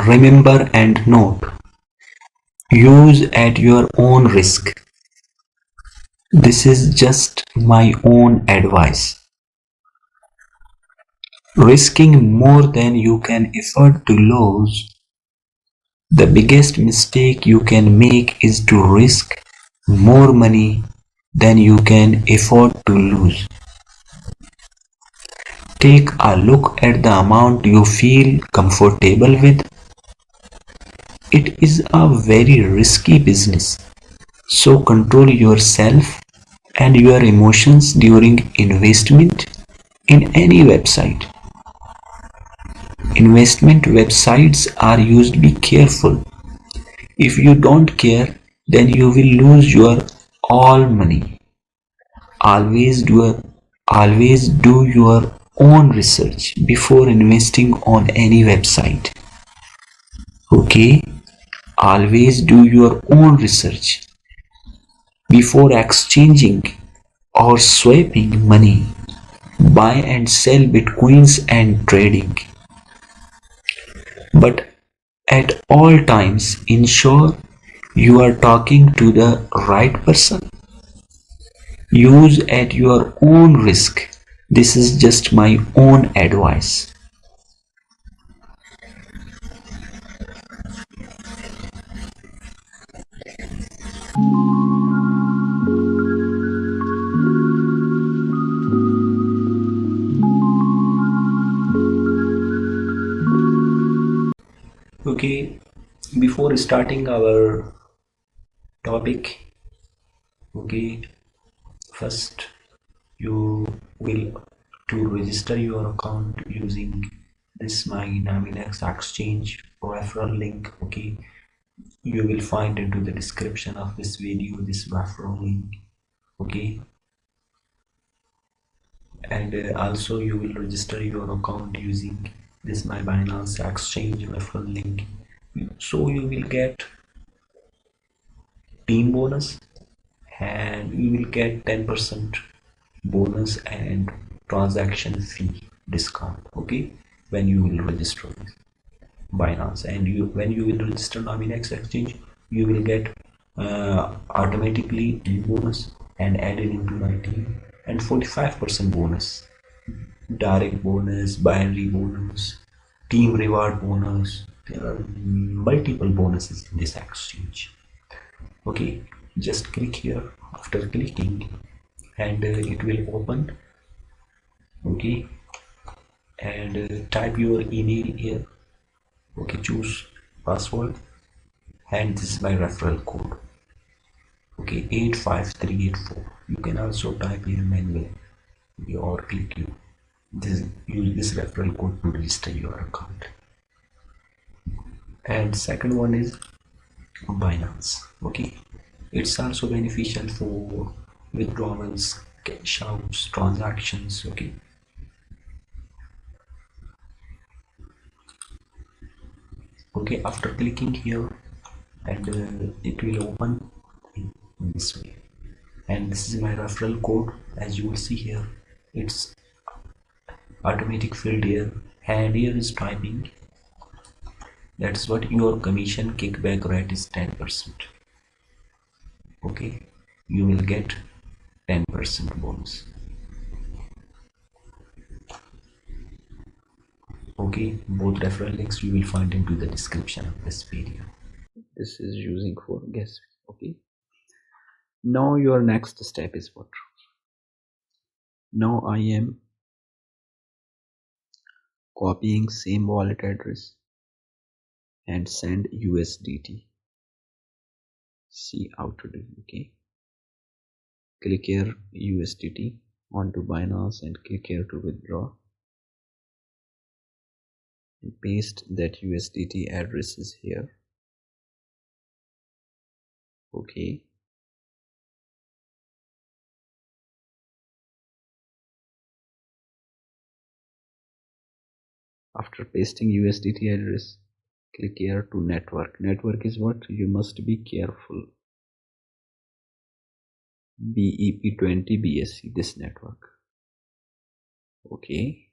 Remember and note, use at your own risk. This is just my own advice. Risking more than you can afford to lose. The biggest mistake you can make is to risk more money than you can afford to lose. Take a look at the amount you feel comfortable with. It is a very risky business, so control yourself and your emotions during investment in any website. Investment websites are used. Be careful. If you don't care, then you will lose your all money. Always do your own research before investing on any website. Okay? Always do your own research before exchanging or swapping money. Buy and sell bitcoins and trading. But at all times, ensure you are talking to the right person. Use at your own risk. This is just my own advice. Okay, before starting our topic, okay, first you will to register your account using this my Metamask exchange referral link. Okay, you will find into the description of this video this referral link. Okay, and also you will register your account using this my Binance exchange referral link, so you will get team bonus and you will get 10% bonus and transaction fee discount. Okay, when you will register with Binance, and when you will register Metamask exchange, you will get automatically team bonus and added into my team, and 45% bonus, direct bonus, binary bonus, team reward bonus. There are multiple bonuses in this exchange. Okay, just click here. After clicking, and it will open. Okay, and type your email here. Okay, choose password, and this is my referral code. Okay, 85384. You can also type here manually or click you. Use this referral code to register your account. And second one is Binance. Okay, it's also beneficial for withdrawals, cash outs, transactions. Okay, okay, after clicking here, and it will open in this way, and this is my referral code. As you will see here, it's automatic filled here, and here is typing. That's what your commission kickback rate is 10%. Okay, you will get 10% bonus. Okay, both referral links you will find into the description of this video. This is using for gas. Okay, now your next step is what? Now I am copying same wallet address and send USDT. See how to do. Okay, click here USDT onto Binance and click here to withdraw, and paste that USDT addresses here. Okay, after pasting USDT address, click here to network. Network is what? You must be careful. BEP20 BSC, this network. Okay,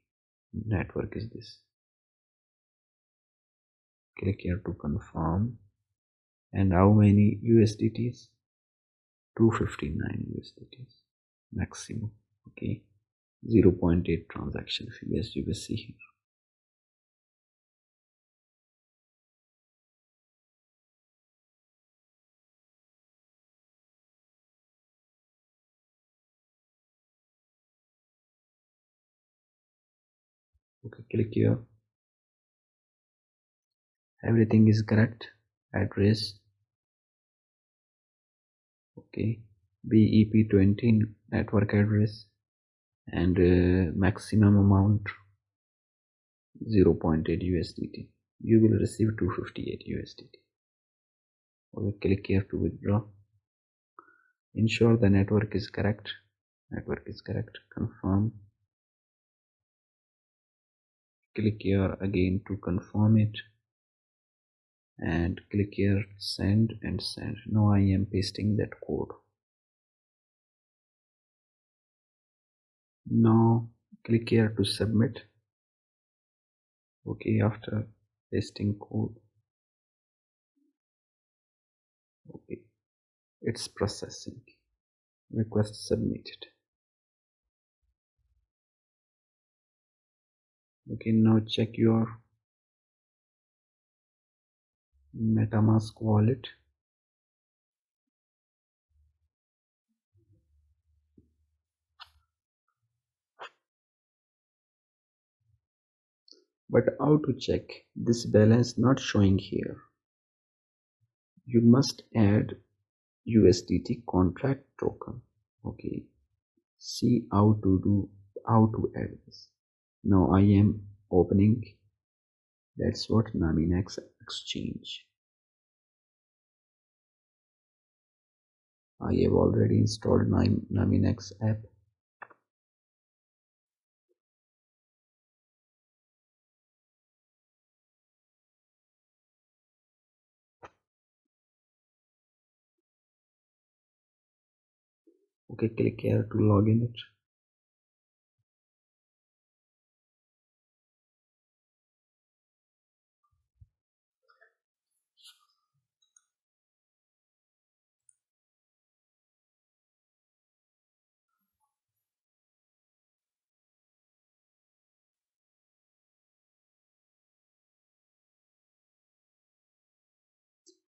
network is this. Click here to confirm. And how many USDTs? 259 USDTs maximum. Okay, 0.8 transaction fee, as you will see here. Okay, click here. Everything is correct. Address. Okay, BEP20 network address, and maximum amount 0.8 USDT. You will receive 258 USDT. Okay, click here to withdraw. Ensure the network is correct. Network is correct. Confirm. Click here again to confirm it, and click here send and send. Now I am pasting that code. Now click here to submit. Okay, after pasting code, okay, it's processing. Request submitted. Okay, now check your Metamask wallet. But how to check this balance not showing here? You must add USDT contract token. Okay, see how to add this. Now I am opening. That's what Metamask exchange. I have already installed my Metamask app. Okay, click here to log in it.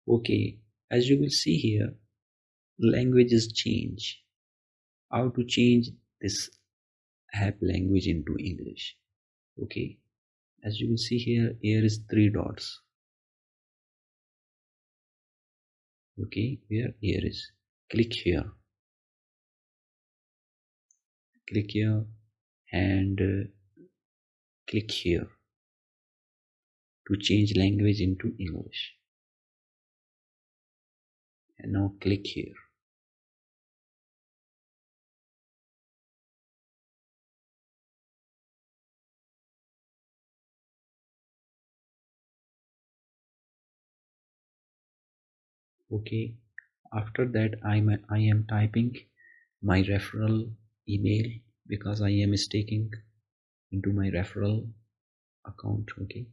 Okay, as you will see here, languages change. How to change this app language into English? Okay, as you will see here is 3 dots. Okay, here is. Click here and click here to change language into English. And now click here. Okay, after that I am typing my referral email, because I am staking into my referral account. Okay,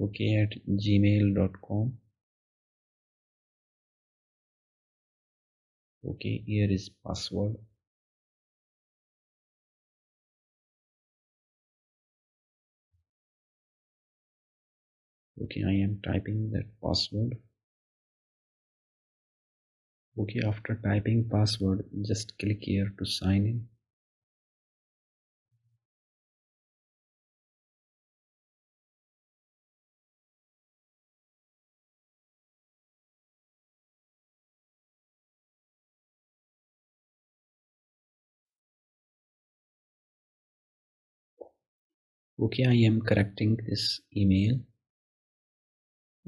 okay, at gmail.com. Okay, here is password. Okay, I am typing that password. Okay, after typing password, just click here to sign in. Okay, I am correcting this email.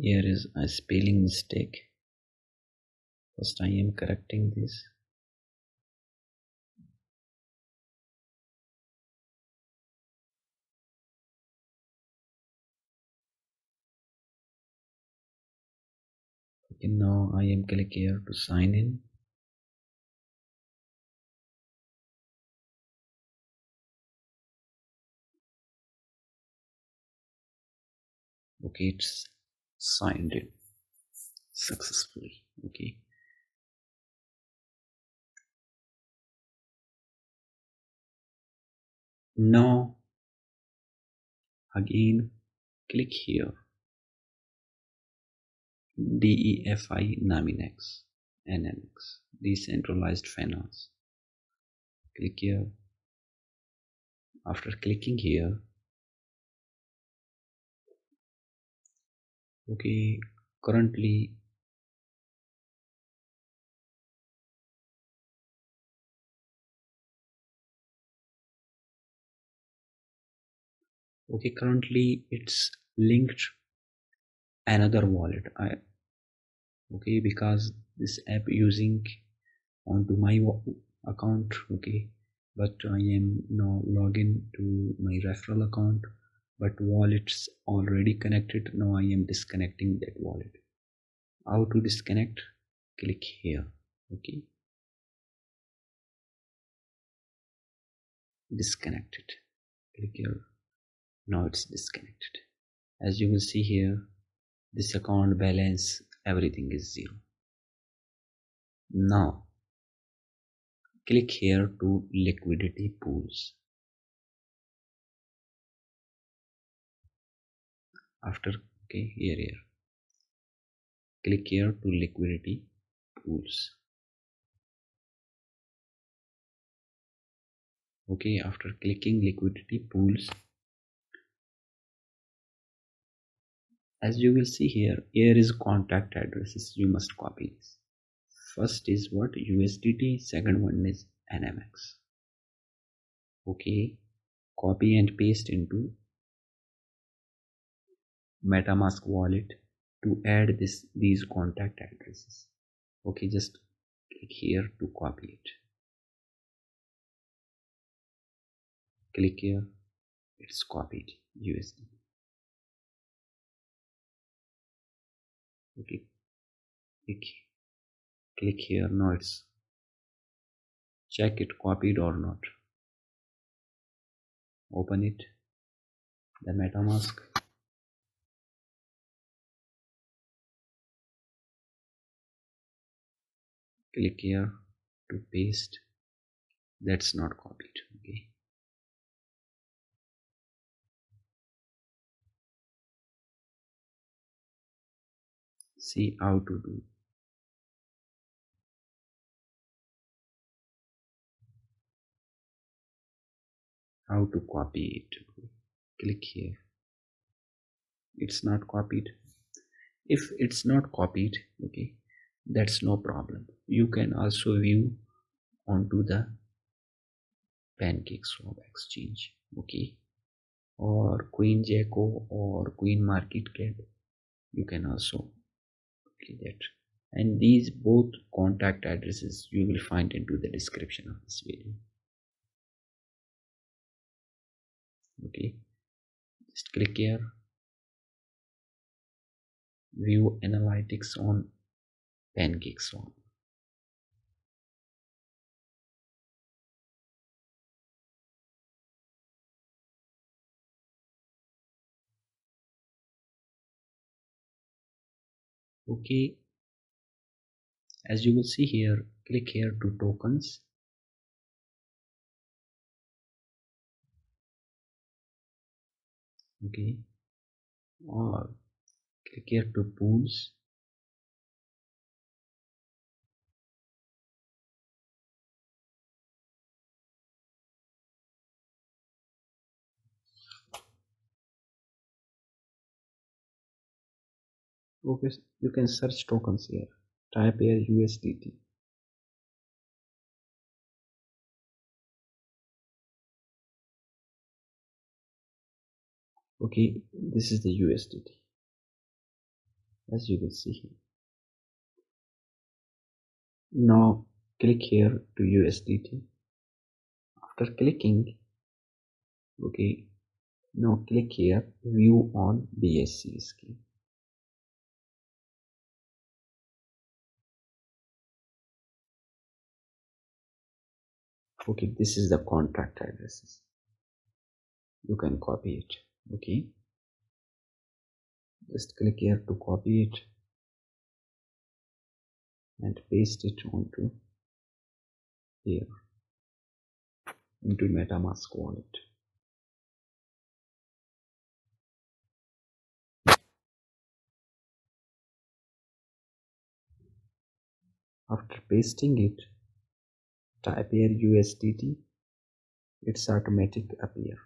Here is a spelling mistake. First I am correcting this. Okay, now I am click here to sign in. Okay, it's signed in successfully. Okay, now again click here DEFI Naminex NMX decentralized finance. Click here. After clicking here, okay, currently it's linked another wallet. Okay, because this app using onto my account. Okay, but I am now login to my referral account, but wallet's already connected. Now I am disconnecting that wallet. How to disconnect? Click here. Okay, disconnected. Click here. Now it's disconnected. As you will see here, this account balance, everything is 0. Now click here to liquidity pools. After here click here to liquidity pools. Okay, after clicking liquidity pools, as you will see here is contact addresses. You must copy this. First is what? USDT. Second one is NMX. Okay, copy and paste into Metamask wallet to add these contact addresses. Okay, just click here to copy it. Click here, it's copied USD. Okay, click here. Now it's check it copied or not. Open it, the Metamask. Click here to paste. That's not copied. Okay, see how to do. How to copy it. Click here. It's not copied. If it's not copied, okay, that's no problem. You can also view onto the PancakeSwap exchange, okay, or CoinJaco or Coin Market Cap. You can also click that. And these both contact addresses you will find into the description of this video. Okay, just click here, view analytics on PancakeSwap. Okay, as you will see here, click here to tokens. Okay, or click here to pools. Okay, you can search tokens here. Type here USDT. Okay, this is the USDT. as you will see here. Now click here to USDT. After clicking, okay, now click here view on BSC scheme. Okay, this is the contract addresses. You can copy it. Okay, just click here to copy it and paste it onto here into Metamask wallet. After pasting it, type here USDT. It's automatic appear.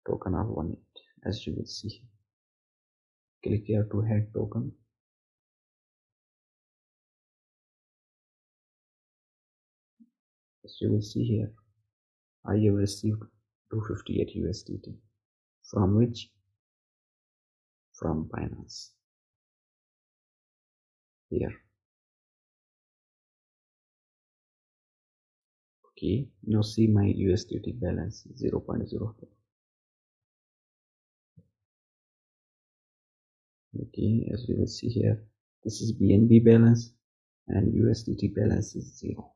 Token of 1 as you will see here. Click here to head token. As you will see here, I have received 258 USDT. From which? From Binance. Here. Okay, now see my USDT balance 0.04. Okay, as you will see here, this is BNB balance and USDT balance is 0.